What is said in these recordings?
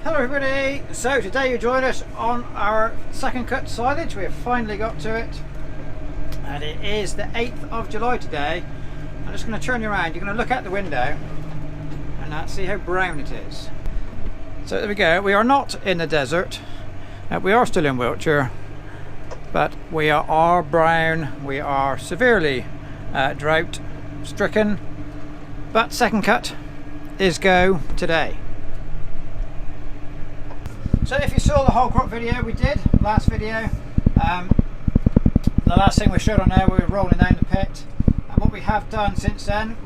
Hello everybody, so today you join us on our second cut silage. We have finally got to it and it is the 8th of July today. I'm just going to turn you around, you're going to look out the window and see how brown it is. So there we go, we are not in the desert, we are still in Wiltshire, but we are brown, we are severely drought stricken, but second cut is go today. So if you saw the whole crop video we did, last video, the last thing we showed on there, we were rolling down the pit, and what we have done since then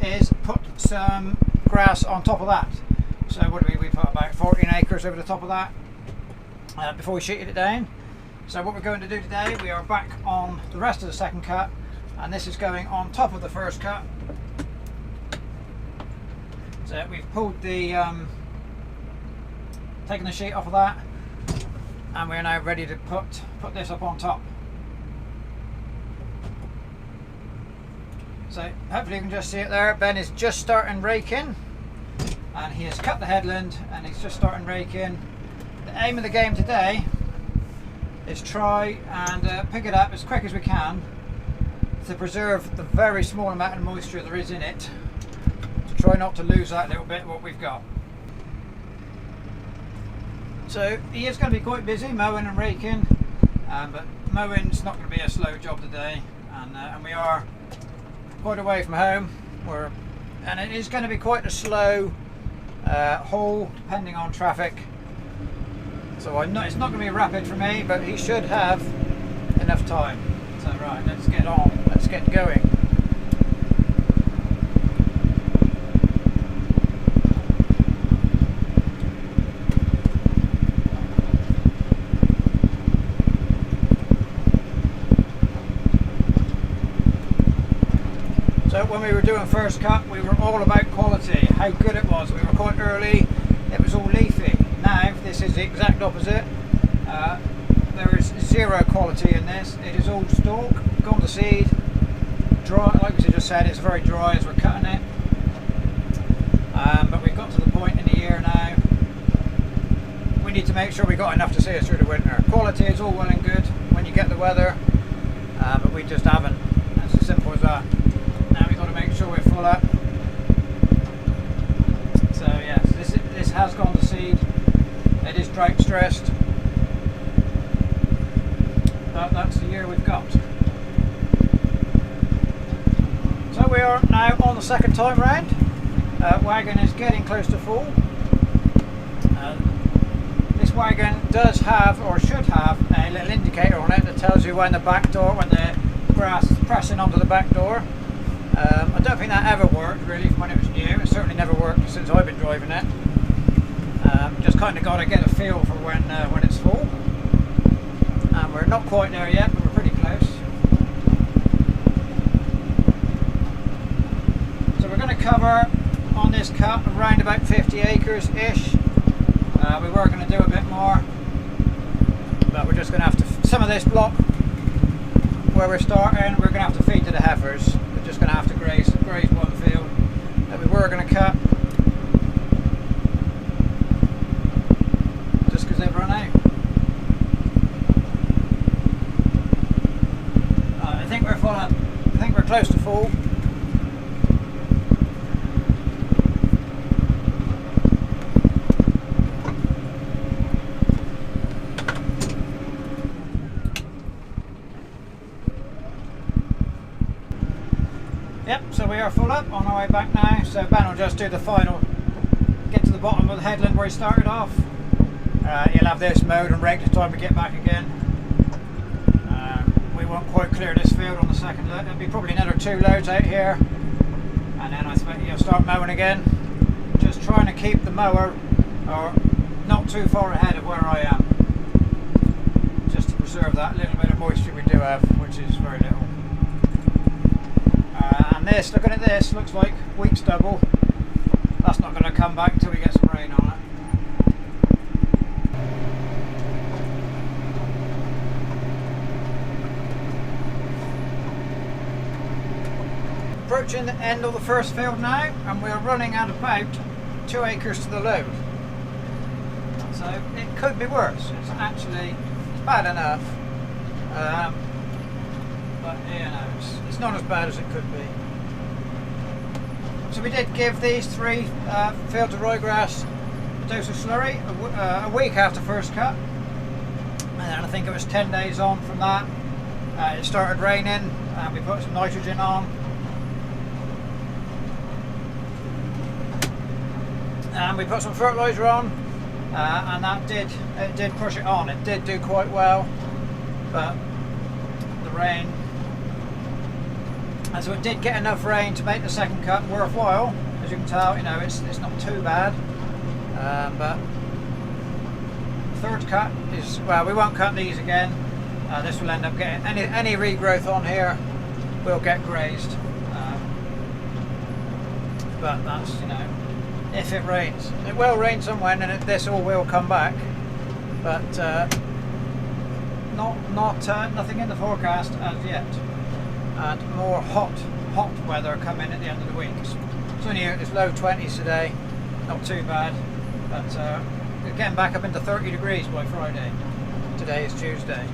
is put some grass on top of that. So what do we put about 14 acres over the top of that before we sheeted it down. So what we're going to do today, we are back on the rest of the second cut, and this is going on top of the first cut. So we've pulled the taking the sheet off of that, and we're now ready to put this up on top. So hopefully you can just see it there. Ben is just starting raking, and he has cut the headland and he's just starting raking. The aim of the game today is try and pick it up as quick as we can to preserve the very small amount of moisture there is in it, to try not to lose that little bit what we've got. So he is going to be quite busy mowing and raking, but mowing's not going to be a slow job today, and we are quite away from home, and it is going to be quite a slow haul depending on traffic. So it's not going to be rapid for me, but he should have enough time. So right, let's get on, let's get going. So when we were doing first cut, we were all about quality, how good it was. We were quite early, it was all leafy. Now this is the exact opposite. There is zero quality in this. It is all stalk, gone to seed, dry, like we just said, it's very dry as we're cutting it. But we've got to the point in the year now, we need to make sure we got enough to see us through the winter. Quality is all well and good when you get the weather, but we just haven't. It's as simple as that. Now we've got to make sure we're full up. So yes, this has gone to seed. It is drought stressed, but that's the year we've got. So we are now on the second time round. Wagon is getting close to full. This wagon does have, or should have, a little indicator on it that tells you when the grass is pressing onto the back door. I don't think that ever worked really from when it was new. It certainly never worked since I've been driving it. Just kind of got to get a feel for when it's full. We're not quite there yet, but we're pretty close. So we're going to cover on this cut around about 50 acres ish. We were going to do a bit more, but we're just going to have to, some of this block where we're starting, we're going to have to feed to the heifers. We're just going to have to graze one field that we were going to cut, just because they've run out. I think we're full up. I think we're close to full. Yep, so we are full up, on our way back now. So Ben will just do the final, get to the bottom of the headland where he started off. He'll have this mowed and raked the time we get back again. We won't quite clear this field on the second load. There'll be probably another 2 loads out here, and then I expect he'll start mowing again. Just trying to keep the mower not too far ahead of where I am, just to preserve that little bit of moisture we do have, which is very little. And this, looking at this, looks like wheat stubble. That's not going to come back until we get some rain on it. Approaching the end of the first field now, and we're running at about 2 acres to the load. So it could be worse. It's actually bad enough, but you know, it's not as bad as it could be. So we did give these 3 fields of ryegrass a dose of slurry a week after first cut, and then I think it was 10 days on from that. It started raining, and we put some nitrogen on, and we put some fertiliser on, and that did push it on. It did do quite well, but the rain, and so it did get enough rain to make the second cut worthwhile. As you can tell, you know, it's not too bad, but the third cut is, well, we won't cut these again. This will end up getting any regrowth on here will get grazed, but that's, you know, if it rains. It will rain somewhere, and then this all will come back, but nothing in the forecast as yet. And more hot weather coming at the end of the week. It's only it's low 20s today, not too bad, but we're getting back up into 30 degrees by Friday. Today is Tuesday.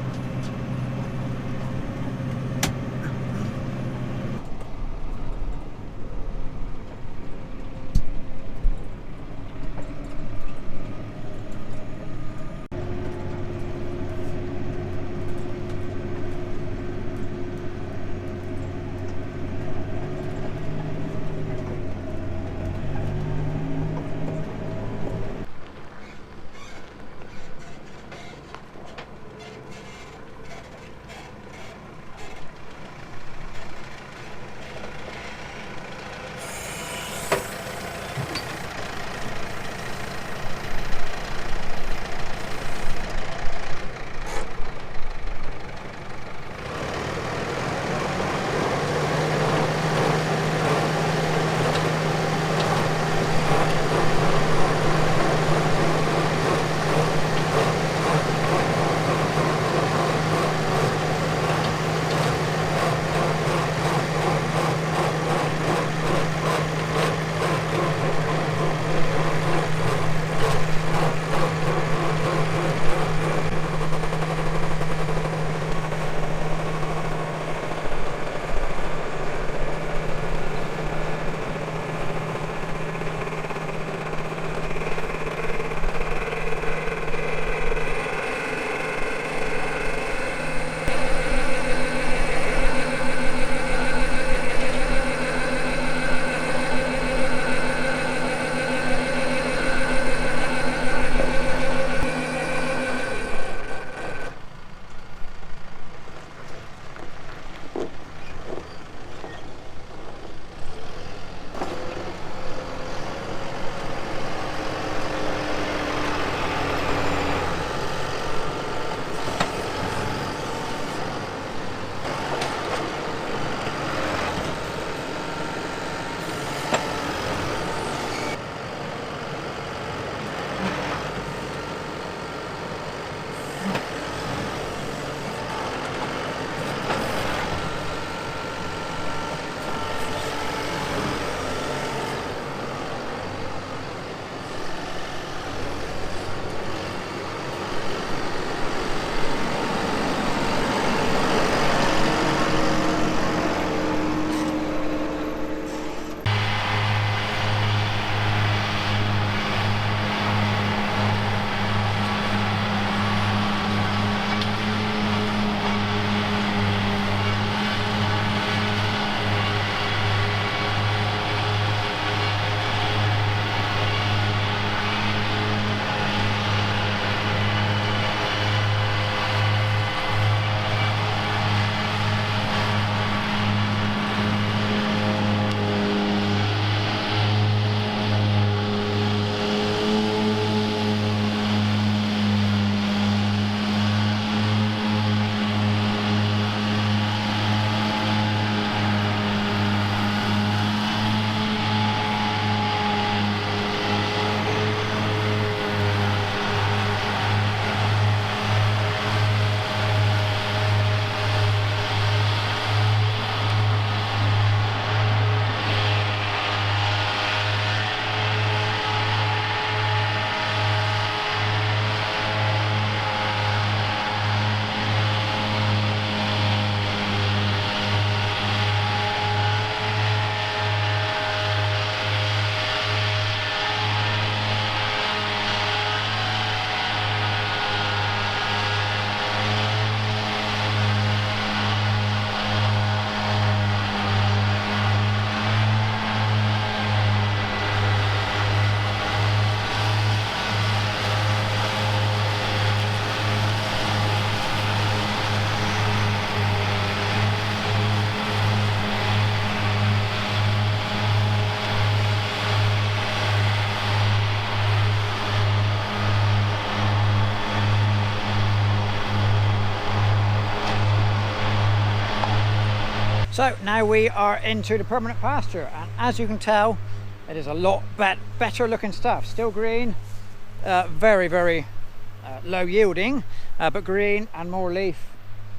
So now we are into the permanent pasture, and as you can tell, it is a lot better looking stuff. Still green, very low yielding, but green and more leaf.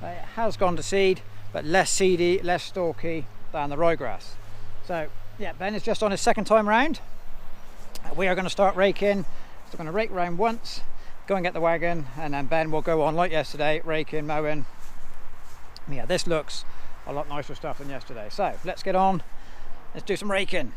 It has gone to seed, but less seedy, less stalky than the ryegrass. So yeah, Ben is just on his second time round. We are going to start raking. So we're going to rake round once, go and get the wagon, and then Ben will go on like yesterday, raking, mowing. Yeah, this looks a lot nicer stuff than yesterday. So let's get on, let's do some raking.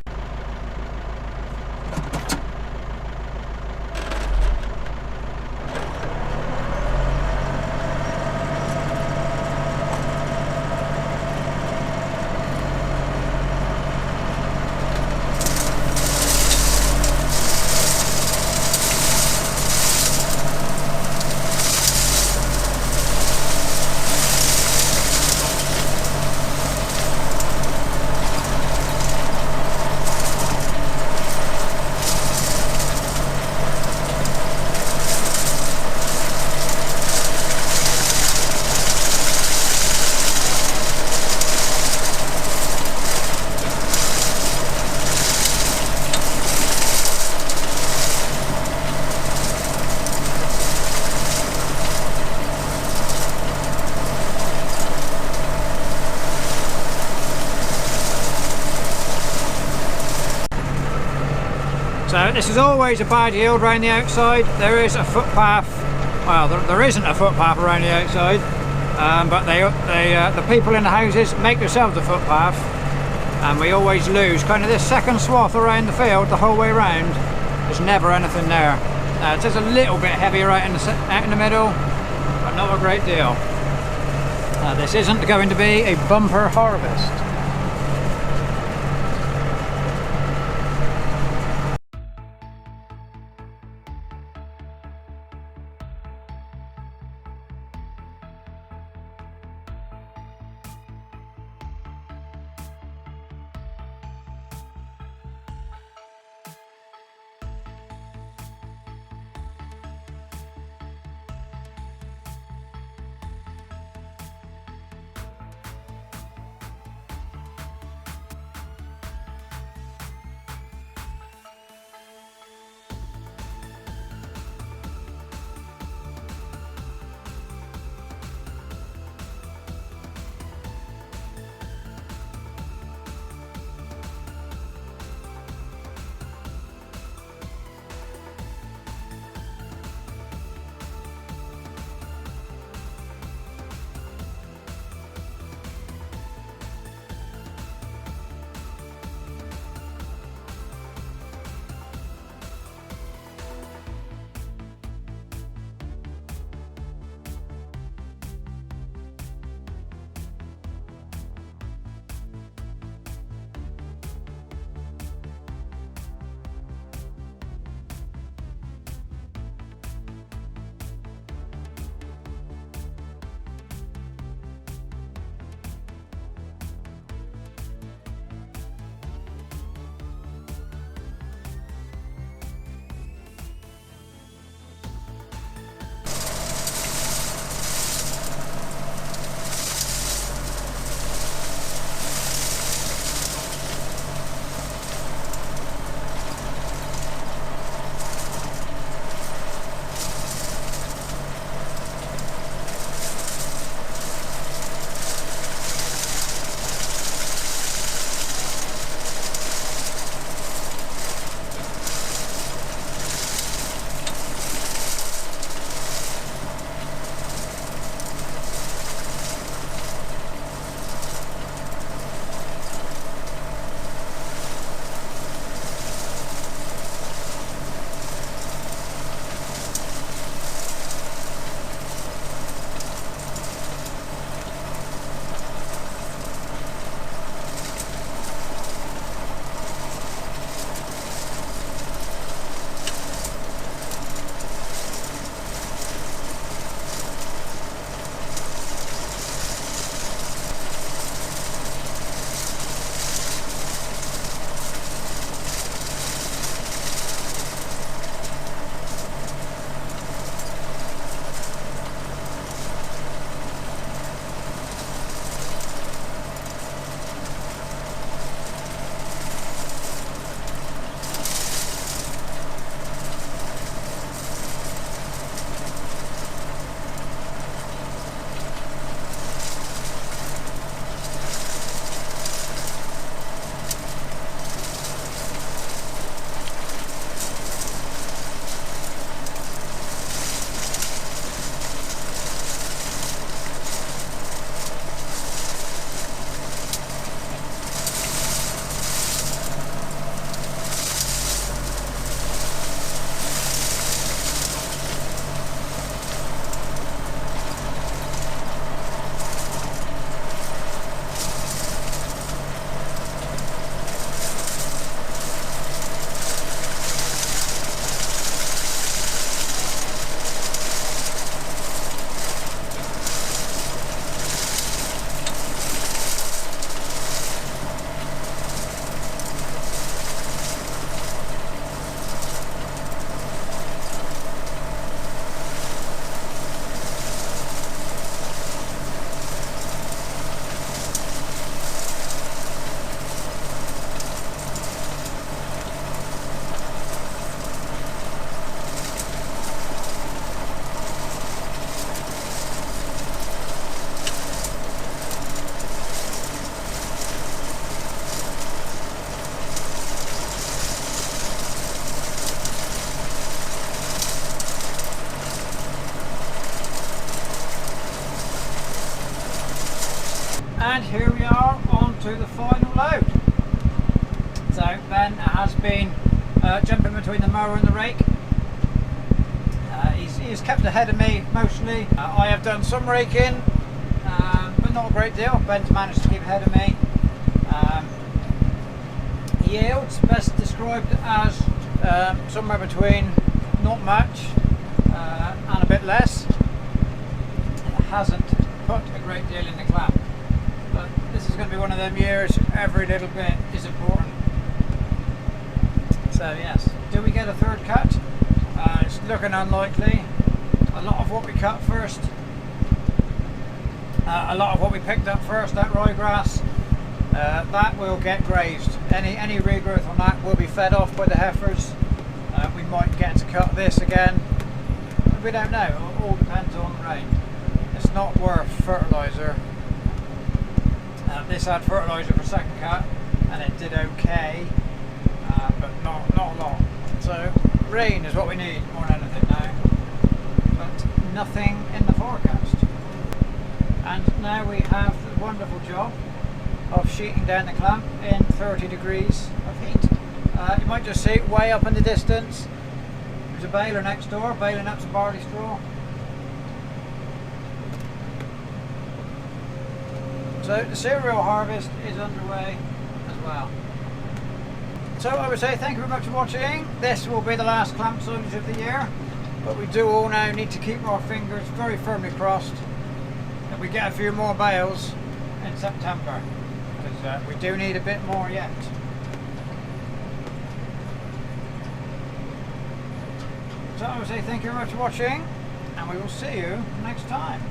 So this is always a bad yield around the outside. There is a footpath, well there isn't a footpath around the outside, but the people in the houses make themselves a footpath, and we always lose kind of this second swath around the field the whole way around. There's never anything there. It's just a little bit heavier out in the middle, but not a great deal. This isn't going to be a bumper harvest. And here we are on to the final load. So Ben has been jumping between the mower and the rake. He's kept ahead of me mostly. I have done some raking, but not a great deal. Ben's managed to keep ahead of me. Yields best described as somewhere between not much and a bit less. It hasn't put a great deal in the clamp, but this is going to be one of them years every little bit is important. So yes, do we get a third cut? It's looking unlikely. A lot of what we cut first, a lot of what we picked up first, that ryegrass, that will get grazed. Any regrowth on that will be fed off by the heifers. We might get to cut this again. We don't know. It all depends on the rain. It's not worth fertiliser. This had fertiliser for second cut, and it did okay, but not a lot. So rain is what we need more than anything now, but nothing in the forecast. And now we have the wonderful job of sheeting down the clamp in 30 degrees of heat. You might just see it way up in the distance. There's a baler next door baling up some barley straw. So the cereal harvest is underway as well. So I would say thank you very much for watching. This will be the last clamp silage of the year, but we do all now need to keep our fingers very firmly crossed that we get a few more bales in September, because we do need a bit more yet. So I would say thank you very much for watching, and we will see you next time.